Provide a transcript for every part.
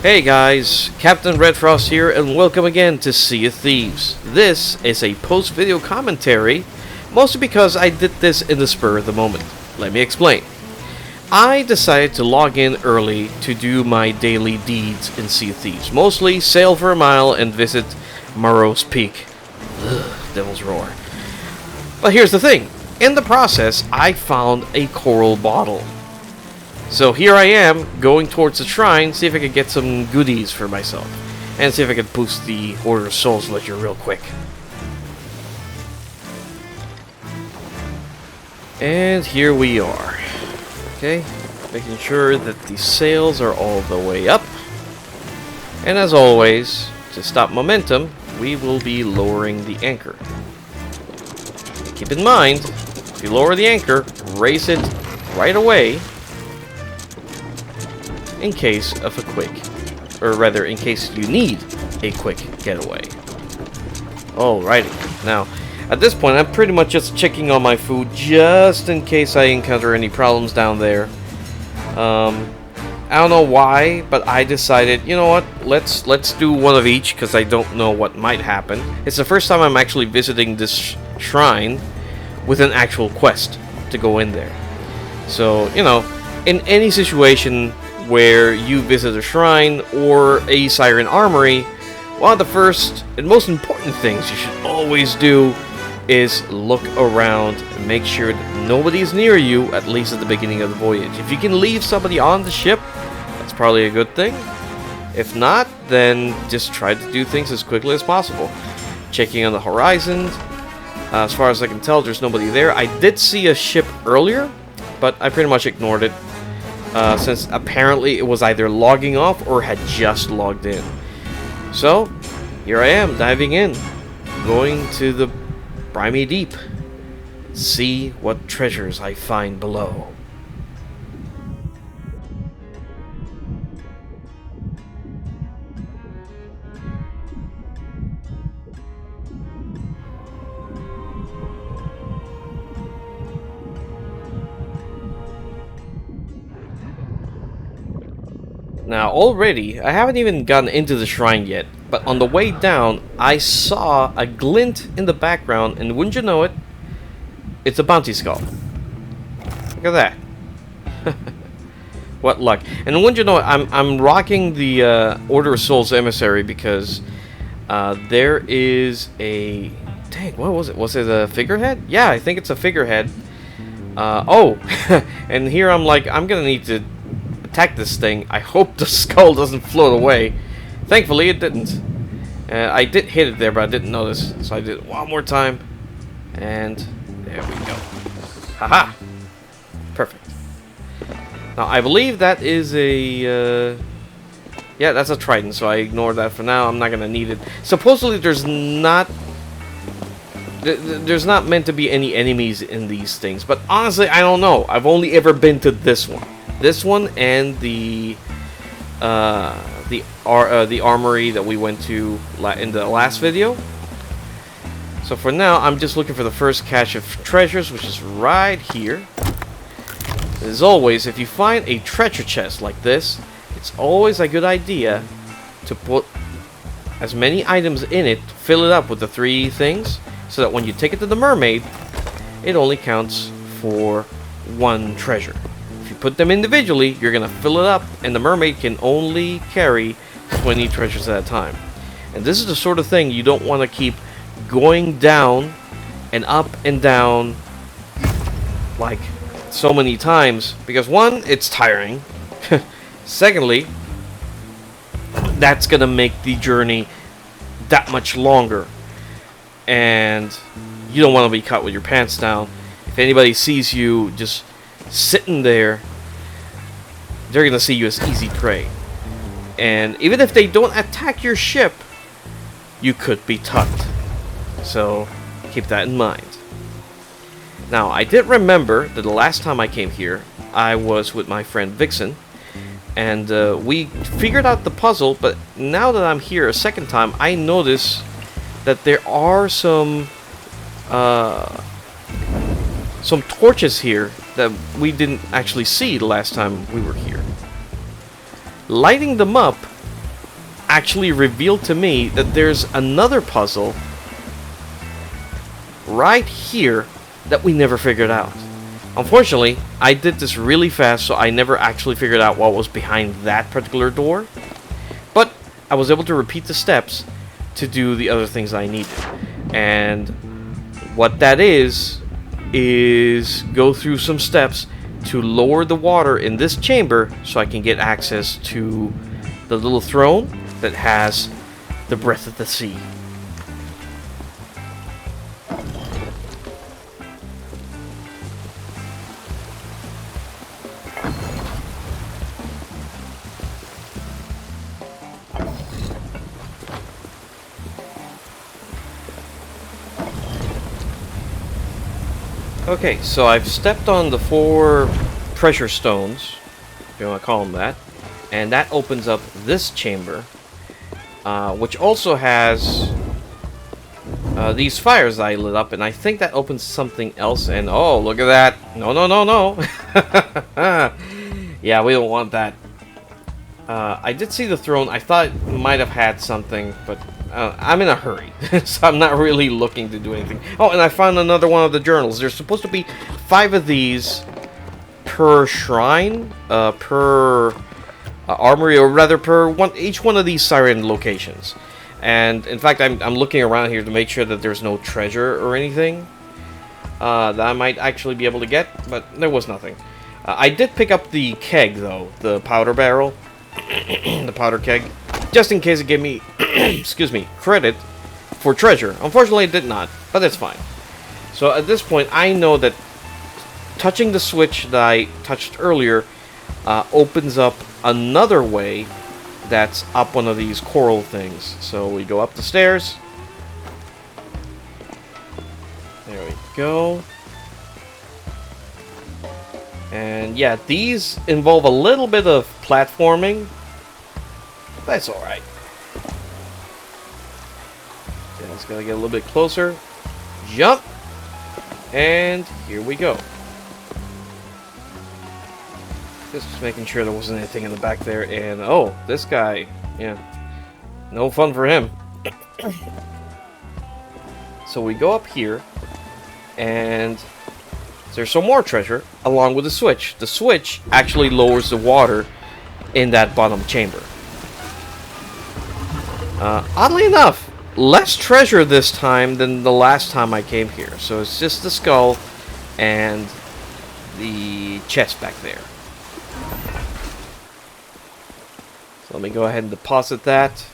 Hey guys, Captain RaedFrost here, and welcome again to Sea of Thieves. This is a post-video commentary, mostly because I did this in the spur of the moment. Let me explain. I decided to log in early to do my daily deeds in Sea of Thieves. Mostly sail for a mile and visit Morrow's Peak. Ugh, Devil's Roar. But here's the thing. In the process, I found a coral bottle. So here I am, going towards the shrine, see if I can get some goodies for myself. And see if I can boost the Order of Souls ledger real quick. And here we are. Okay, making sure that the sails are all the way up. And as always, to stop momentum, we will be lowering the anchor. Keep in mind, if you lower the anchor, raise it right away. In case of a quick, or rather in case you need a quick getaway. Alrighty, now at this point I'm pretty much just checking on my food just in case I encounter any problems down there. I don't know why, but I decided, you know what, let's do one of each because I don't know what might happen. It's the first time I'm actually visiting this shrine with an actual quest to go in there. So, you know, in any situation where you visit a shrine or a Siren armory, one of the first and most important things you should always do is look around and make sure that nobody is near you, at least at the beginning of the voyage. If you can leave somebody on the ship, that's probably a good thing. If not, then just try to do things as quickly as possible. Checking on the horizon. As far as I can tell, there's nobody there. I did see a ship earlier, but I pretty much ignored it. Since apparently it was either logging off or had just logged in. So, here I am, diving in. Going to the briny deep. See what treasures I find below. Now, already, I haven't even gotten into the shrine yet, but on the way down, I saw a glint in the background, and wouldn't you know it, it's a bounty skull. Look at that. What luck. And wouldn't you know it, I'm rocking the Order of Souls emissary because there is a... Dang, what was it? Was it a figurehead? Yeah, I think it's a figurehead. Oh, and here I'm like, I'm gonna need to attack this thing. I hope the skull doesn't float away. Thankfully it didn't. I did hit it there, but I didn't notice, so I did it one more time, and there we go. Haha! Perfect. Now I believe that is a yeah, that's a trident, so I ignore that for now. I'm not gonna need it. Supposedly there's not meant to be any enemies in these things, but honestly I don't know. I've only ever been to this one. This one and the armory that we went to in the last video. So for now, I'm just looking for the first cache of treasures, which is right here. As always, if you find a treasure chest like this, it's always a good idea to put as many items in it, fill it up with the 3 things, so that when you take it to the mermaid, it only counts for 1 treasure. Put them individually, you're gonna fill it up, and the mermaid can only carry 20 treasures at a time. And this is the sort of thing you don't want to keep going down and up and down like so many times, because one, it's tiring. Secondly, that's gonna make the journey that much longer, and you don't want to be caught with your pants down. If anybody sees you just sitting there, they're gonna see you as easy prey. And even if they don't attack your ship, you could be tucked. So keep that in mind. Now, I did remember that the last time I came here, I was with my friend Vixen, and we figured out the puzzle, but now that I'm here a second time, I notice that there are some torches here that we didn't actually see the last time we were here. Lighting them up actually revealed to me that there's another puzzle right here that we never figured out. Unfortunately, I did this really fast, so I never actually figured out what was behind that particular door. But I was able to repeat the steps to do the other things I needed. And what that is go through some steps to lower the water in this chamber so I can get access to the little throne that has the breath of the sea. Okay, so I've stepped on the 4 pressure stones, if you want to call them that, and that opens up this chamber, which also has these fires that I lit up, and I think that opens something else, and oh, look at that. No, no, no, no. Yeah, we don't want that. I did see the throne. I thought it might have had something, but I'm in a hurry, so I'm not really looking to do anything. Oh, and I found another one of the journals. There's supposed to be 5 of these per shrine, per armory, or rather per each one of these Siren locations. And in fact, I'm looking around here to make sure that there's no treasure or anything that I might actually be able to get, but there was nothing. I did pick up the keg, though, the powder barrel, the powder keg, just in case it gave me, excuse me, credit for treasure. Unfortunately, it did not, but that's fine. So at this point, I know that touching the switch that I touched earlier opens up another way that's up one of these coral things. So we go up the stairs. There we go. And yeah, these involve a little bit of platforming. That's alright. Just gotta get a little bit closer. Jump! And here we go. Just making sure there wasn't anything in the back there. And oh, this guy. Yeah. No fun for him. So we go up here. And there's some more treasure along with the switch. The switch actually lowers the water in that bottom chamber. Oddly enough, less treasure this time than the last time I came here. So it's just the skull and the chest back there. So let me go ahead and deposit that.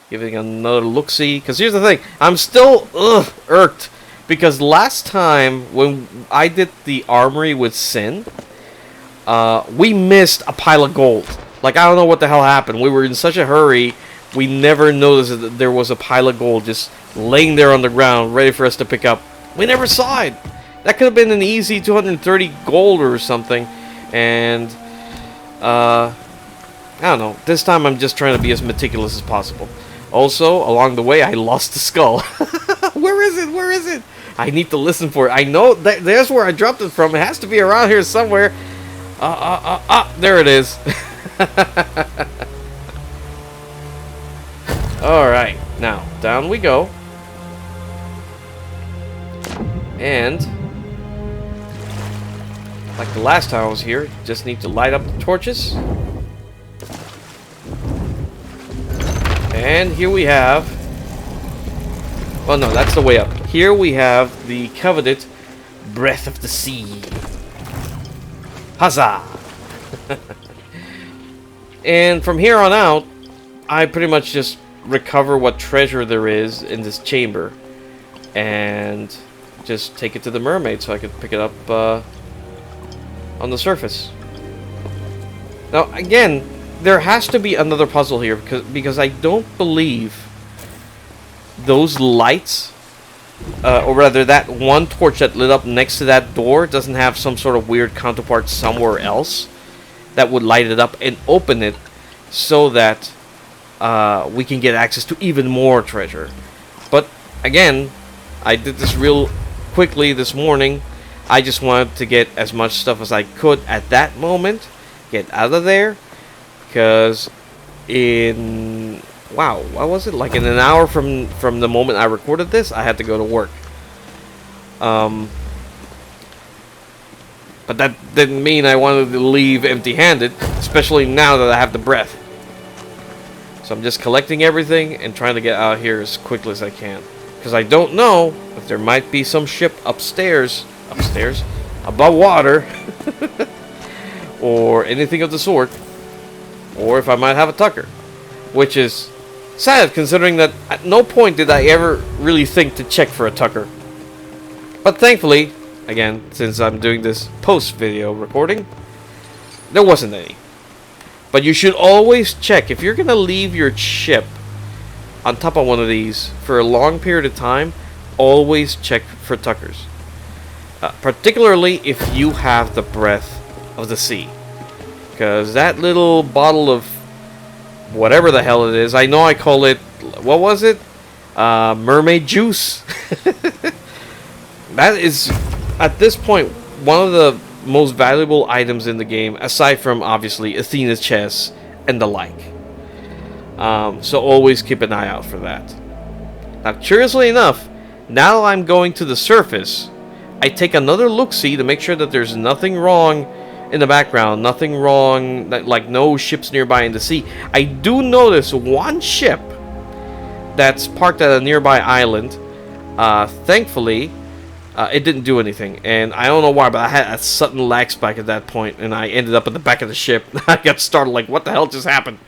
Giving another look-see. Because here's the thing. I'm still irked. Because last time when I did the armory with Sin, we missed a pile of gold. Like, I don't know what the hell happened. We were in such a hurry, we never noticed that there was a pile of gold just laying there on the ground, ready for us to pick up. We never saw it. That could have been an easy 230 gold or something. And, I don't know. This time I'm just trying to be as meticulous as possible. Also, along the way, I lost the skull. Where is it? Where is it? I need to listen for it. I know that there's where I dropped it from. It has to be around here somewhere. There it is. Alright, now, down we go. And, like the last time I was here, just need to light up the torches. And here we have... Oh no, that's the way up. Here we have the coveted Breath of the Sea. Huzzah! And from here on out, I pretty much just recover what treasure there is in this chamber and just take it to the mermaid so I can pick it up on the surface. Now, again, there has to be another puzzle here because I don't believe those lights, or rather that one torch that lit up next to that door doesn't have some sort of weird counterpart somewhere else that would light it up and open it so that we can get access to even more treasure. But again, I did this real quickly this morning. I just wanted to get as much stuff as I could at that moment, get out of there, because in, wow, what was it? Like in an hour from the moment I recorded this, I had to go to work. But that didn't mean I wanted to leave empty-handed, especially now that I have the breath. So I'm just collecting everything and trying to get out of here as quickly as I can. Because I don't know if there might be some ship upstairs, above water, or anything of the sort. Or if I might have a Tucker. Which is sad, considering that at no point did I ever really think to check for a Tucker. But thankfully, again, since I'm doing this post-video recording, there wasn't any. But you should always check. If you're going to leave your ship on top of one of these for a long period of time, always check for Tuckers. Particularly if you have the breath of the sea. Because that little bottle of whatever the hell it is, I know I call it, what was it? Mermaid juice. That is, at this point, one of the most valuable items in the game, aside from obviously Athena's chest and the like. So always keep an eye out for that. Now, curiously enough, now I'm going to the surface, I take another look-see to make sure that there's nothing wrong in the background, nothing wrong, like no ships nearby in the sea. I do notice one ship that's parked at a nearby island. Thankfully, it didn't do anything, and I don't know why, but I had a sudden lag spike at that point, and I ended up at the back of the ship. I got startled, like, what the hell just happened?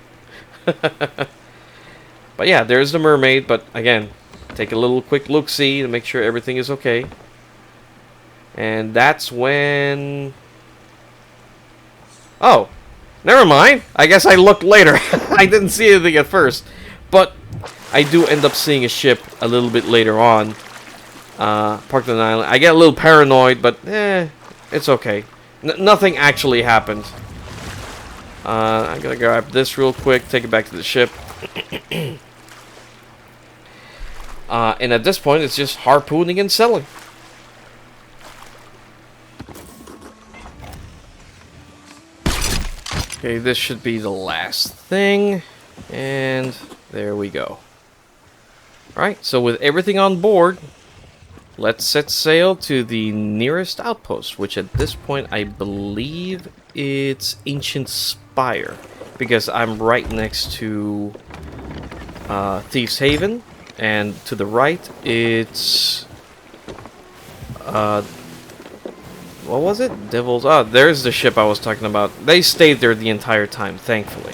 But yeah, there's the mermaid, but again, take a little quick look-see to make sure everything is okay. And that's when... Oh, never mind. I guess I looked later. I didn't see anything at first. But I do end up seeing a ship a little bit later on. Parked on an island. I get a little paranoid, but it's okay. Nothing actually happened. I'm gonna grab this real quick, take it back to the ship. And at this point, it's just harpooning and selling. Okay, this should be the last thing. And there we go. Alright, so with everything on board, let's set sail to the nearest outpost, which at this point I believe it's Ancient Spire, because I'm right next to Thieves Haven, and to the right it's what was it? Devil's... Oh, there's the ship I was talking about. They stayed there the entire time, thankfully.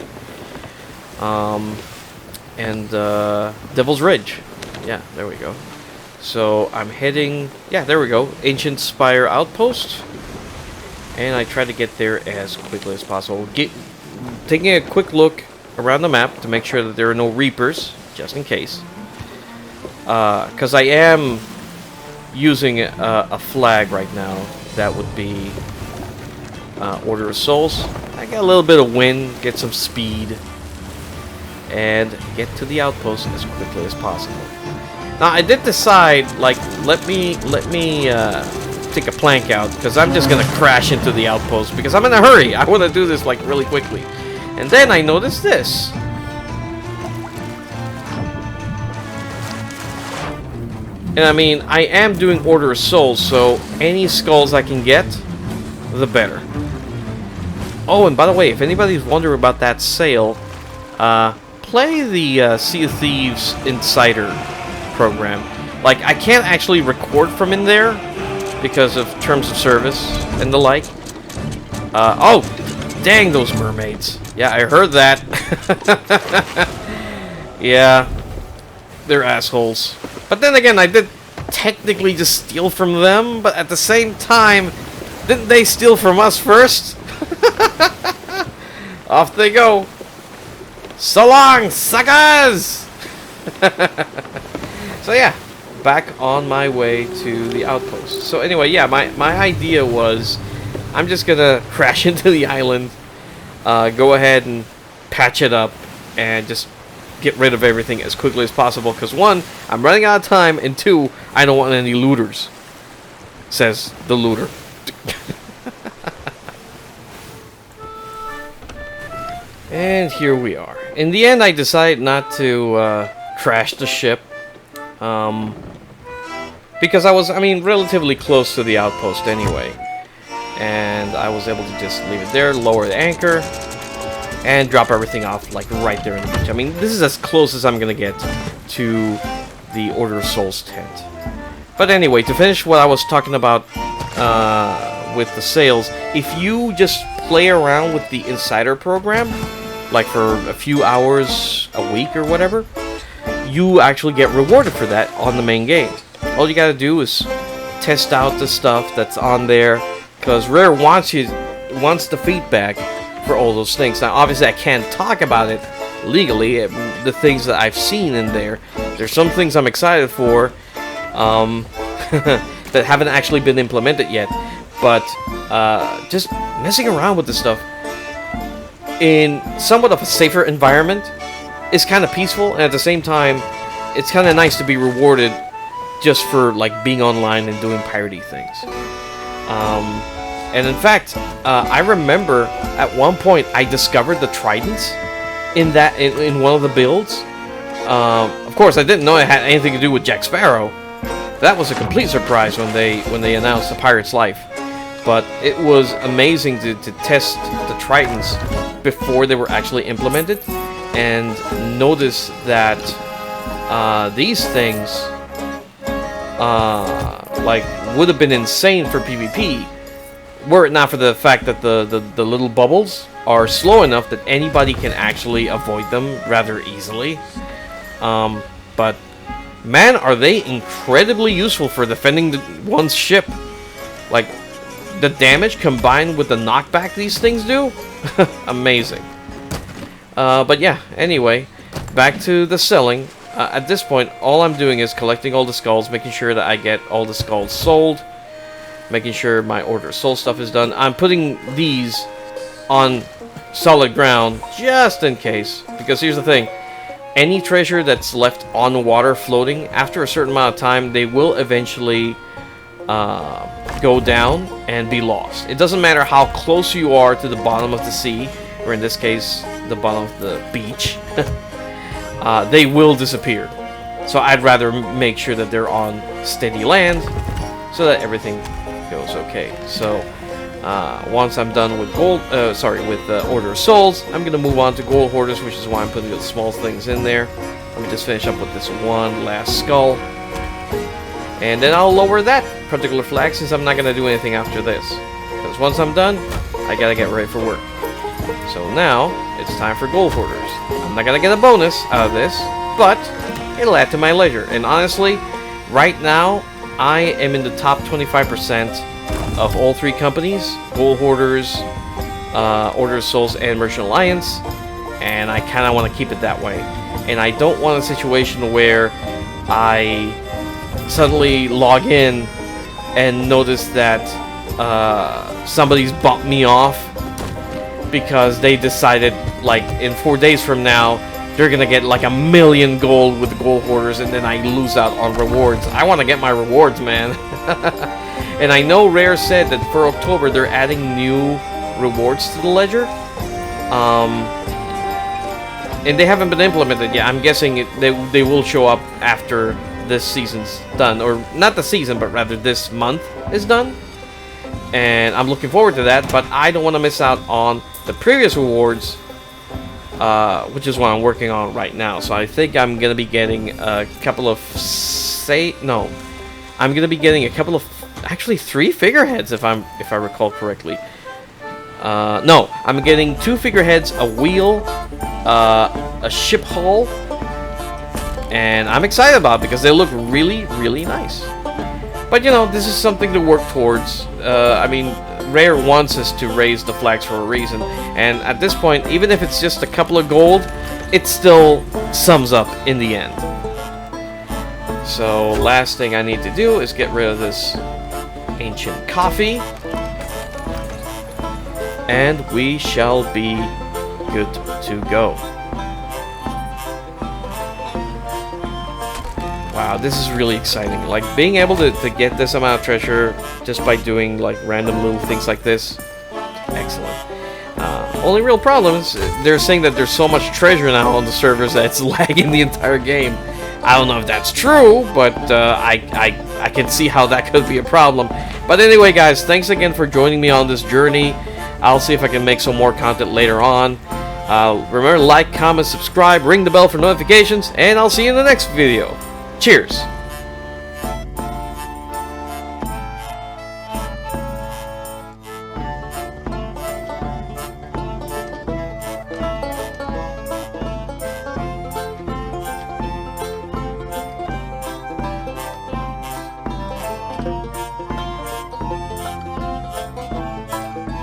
And Devil's Ridge. Yeah, there we go. So I'm heading... Yeah, there we go. Ancient Spire Outpost. And I try to get there as quickly as possible. Taking a quick look around the map to make sure that there are no Reapers, just in case. Because I am using a flag right now. That would be Order of Souls. I get a little bit of wind, get some speed, and get to the outpost as quickly as possible. Now I did decide, like, let me take a plank out, because I'm just gonna crash into the outpost because I'm in a hurry. I want to do this like really quickly. And then I noticed this. And I mean, I am doing Order of Souls, so any skulls I can get, the better. Oh, and by the way, if anybody's wondering about that sale, play the Sea of Thieves Insider program. Like, I can't actually record from in there because of terms of service and the like. Oh, dang those mermaids. Yeah, I heard that. Yeah, they're assholes. But then again, I did technically just steal from them, but at the same time, didn't they steal from us first? Off they go. So long, suckers! So yeah, back on my way to the outpost. So anyway, yeah, my idea was, I'm just gonna crash into the island, go ahead and patch it up, and just get rid of everything as quickly as possible, because one, I'm running out of time, and two, I don't want any looters, says the looter. And here we are. in the end, I decided not to crash the ship. Because I was, I mean, relatively close to the outpost anyway. And I was able to just leave it there, lower the anchor, and drop everything off, like, right there in the beach. I mean, this is as close as I'm gonna get to the Order of Souls tent. But anyway, to finish what I was talking about with the sales, if you just play around with the Insider program, like for a few hours a week or whatever, you actually get rewarded for that on the main game. All you gotta do is test out the stuff that's on there, because Rare wants the feedback for all those things. Now, obviously, I can't talk about it legally, the things that I've seen in there. There's some things I'm excited for that haven't actually been implemented yet, but just messing around with this stuff in somewhat of a safer environment is kind of peaceful, and at the same time, it's kind of nice to be rewarded just for like being online and doing piratey things. And in fact, I remember at one point I discovered the tridents in one of the builds. Of course, I didn't know it had anything to do with Jack Sparrow. That was a complete surprise when they announced the Pirate's Life. But it was amazing to test the tridents before they were actually implemented, and notice that these things like would have been insane for PvP were it not for the fact that the little bubbles are slow enough that anybody can actually avoid them rather easily. But man, are they incredibly useful for defending one's ship. Like, the damage combined with the knockback these things do? Amazing. But yeah, anyway, back to the selling. At this point, all I'm doing is collecting all the skulls, making sure that I get all the skulls sold, making sure my Order of Soul stuff is done. I'm putting these on solid ground just in case, because here's the thing. Any treasure that's left on the water floating, after a certain amount of time, they will eventually go down and be lost. It doesn't matter how close you are to the bottom of the sea, or in this case, the bottom of the beach. They will disappear. So I'd rather make sure that they're on steady land so that everything goes okay. So once I'm done with Order of Souls, I'm gonna move on to Gold Hoarders, which is why I'm putting the small things in there. Let me just finish up with this one last skull, and then I'll lower that particular flag, since I'm not gonna do anything after this. Because once I'm done, I gotta get ready for work. So now it's time for Gold Hoarders. I'm not gonna get a bonus out of this, but it'll add to my ledger. And honestly, right now I am in the top 25% of all three companies: Gold Hoarders, Order of Souls, and Merchant Alliance. And I kind of want to keep it that way. And I don't want a situation where I suddenly log in and notice that somebody's bumped me off because they decided, like, in 4 days from now they're gonna get like 1,000,000 gold with the Gold Hoarders, and then I lose out on rewards. I want to get my rewards, man. And I know Rare said that for October they're adding new rewards to the ledger, and they haven't been implemented yet. I'm guessing they will show up after this season's done, or not the season, but rather this month is done. And I'm looking forward to that, but I don't want to miss out on the previous rewards, which is what I'm working on right now. So I think I'm gonna be getting a couple of I'm gonna be getting a couple of, actually 3 figureheads if I recall correctly. No, I'm getting 2 figureheads, a wheel, a ship hull, and I'm excited about it because they look really, really nice. But you know, this is something to work towards. I mean, Rare wants us to raise the flags for a reason, and at this point, even if it's just a couple of gold, it still sums up in the end. So last thing I need to do is get rid of this ancient coffee, and we shall be good to go. Wow, this is really exciting. Like, being able to get this amount of treasure just by doing like random little things like this, excellent. Only real problem is they're saying that there's so much treasure now on the servers that it's lagging the entire game. I don't know if that's true, but I can see how that could be a problem. But anyway, guys, thanks again for joining me on this journey. I'll see if I can make some more content later on. Remember, like, comment, subscribe, ring the bell for notifications, and I'll see you in the next video. Cheers!